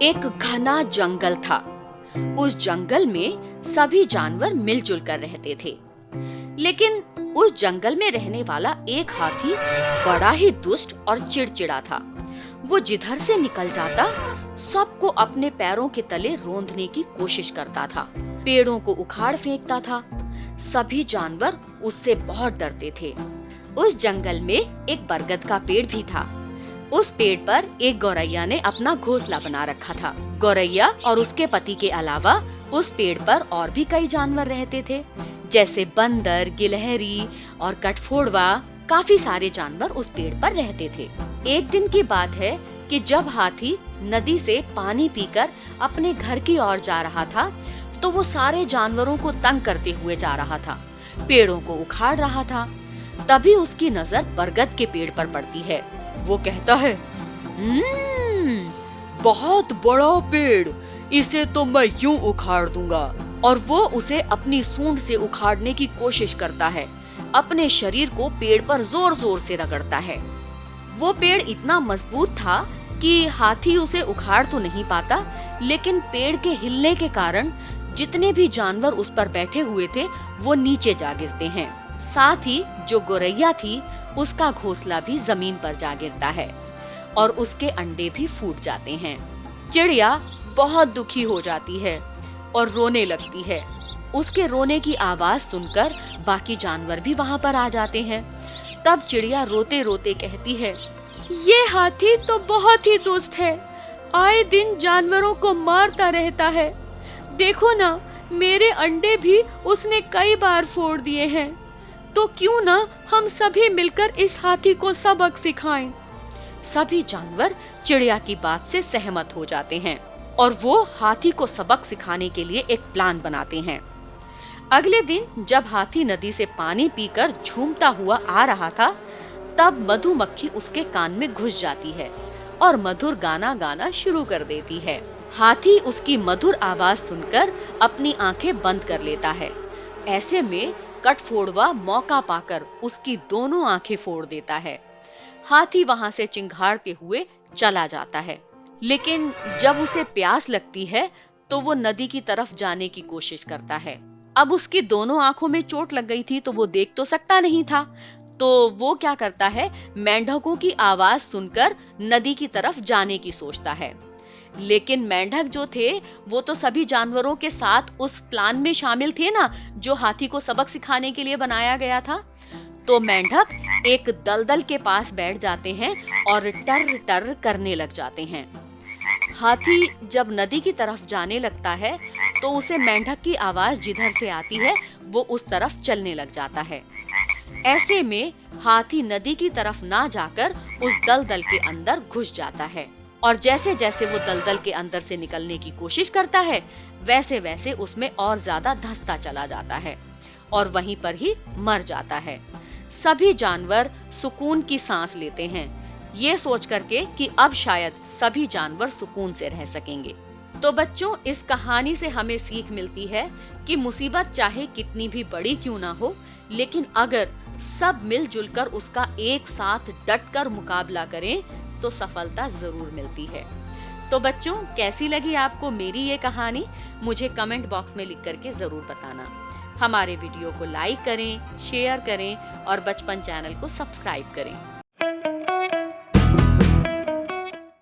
एक घना जंगल था। उस जंगल में सभी जानवर मिलजुल कर रहते थे, लेकिन उस जंगल में रहने वाला एक हाथी बड़ा ही दुष्ट और चिड़चिड़ा था। वो जिधर से निकल जाता, सबको अपने पैरों के तले रौंदने की कोशिश करता था, पेड़ों को उखाड़ फेंकता था। सभी जानवर उससे बहुत डरते थे। उस जंगल में एक बरगद का पेड़ भी था। उस पेड़ पर एक गौरैया ने अपना घोंसला बना रखा था। गौरैया और उसके पति के अलावा उस पेड़ पर और भी कई जानवर रहते थे, जैसे बंदर, गिलहरी और कठफोड़वा। काफी सारे जानवर उस पेड़ पर रहते थे। एक दिन की बात है कि जब हाथी नदी से पानी पीकर अपने घर की ओर जा रहा था, तो वो सारे जानवरों को तंग करते हुए जा रहा था, पेड़ों को उखाड़ रहा था। तभी उसकी नजर बरगद के पेड़ पर पड़ती है। वो कहता है, बहुत बड़ा पेड़, इसे तो मैं यूं उखाड़ दूंगा। और वो उसे अपनी सूंड से उखाड़ने की कोशिश करता है। अपने शरीर को पेड़ पर जोर जोर से रगड़ता है। वो पेड़ इतना मजबूत था कि हाथी उसे उखाड़ तो नहीं पाता, लेकिन पेड़ के हिलने के कारण जितने भी जानवर उस पर बैठे हुए थे, वो नीचे जा गिरते हैं। साथ ही जो गौरैया थी, उसका घोंसला भी जमीन पर जा गिरता है और उसके अंडे भी फूट जाते हैं। चिड़िया बहुत दुखी हो जाती है और रोने लगती है। उसके रोने की आवाज सुनकर बाकी जानवर भी वहां पर आ जाते हैं। तब चिड़िया रोते रोते कहती है, ये हाथी तो बहुत ही दुष्ट है, आए दिन जानवरों को मारता रहता है। देखो ना, मेरे अंडे भी उसने कई बार फोड़ दिए हैं। तो क्यों ना हम सभी मिलकर इस हाथी को सबक सिखाएं। सभी जानवर चिड़िया की बात से सहमत हो जाते हैं और वो हाथी को सबक सिखाने के लिए एक प्लान बनाते हैं। अगले दिन जब हाथी नदी से पानी पीकर झूमता हुआ आ रहा था, तब मधुमक्खी उसके कान में घुस जाती है और मधुर गाना गाना शुरू कर देती है। हाथी उसकी मधुर आवाज सुनकर अपनी आंखें बंद कर लेता है। ऐसे में कठफोड़वा मौका पाकर उसकी दोनों आंखें फोड़ देता है। हाथी वहां से चिंघाड़ते हुए चला जाता है, लेकिन जब उसे प्यास लगती है तो वो नदी की तरफ जाने की कोशिश करता है। अब उसकी दोनों आंखों में चोट लग गई थी, तो वो देख तो सकता नहीं था। तो वो क्या करता है, मेंढकों की आवाज सुनकर नदी की तरफ जाने की सोचता है। लेकिन मेंढक जो थे, वो तो सभी जानवरों के साथ उस प्लान में शामिल थे ना, जो हाथी को सबक सिखाने के लिए बनाया गया था। तो मेंढक एक दलदल के पास बैठ जाते हैं और टर टर करने लग जाते हैं। हाथी जब नदी की तरफ जाने लगता है, तो उसे मेंढक की आवाज जिधर से आती है, वो उस तरफ चलने लग जाता है। ऐसे में हाथी नदी की तरफ ना जाकर उस दलदल के अंदर घुस जाता है और जैसे जैसे वो दलदल के अंदर से निकलने की कोशिश करता है, वैसे वैसे उसमें और ज्यादा धंसता चला जाता है और वहीं पर ही मर जाता है। सभी जानवर सुकून की सांस लेते हैं, ये सोच करके कि अब शायद सभी जानवर सुकून से रह सकेंगे। तो बच्चों, इस कहानी से हमें सीख मिलती है कि मुसीबत चाहे कितनी भी बड़ी क्यों ना हो, लेकिन अगर सब मिलजुल कर उसका एक साथ डट कर मुकाबला करें, तो सफलता जरूर मिलती है। तो बच्चों, कैसी लगी आपको मेरी ये कहानी? मुझे कमेंट बॉक्स में लिख करके जरूर बताना। हमारे वीडियो को लाइक करें, शेयर करें और बचपन चैनल को सब्सक्राइब करें।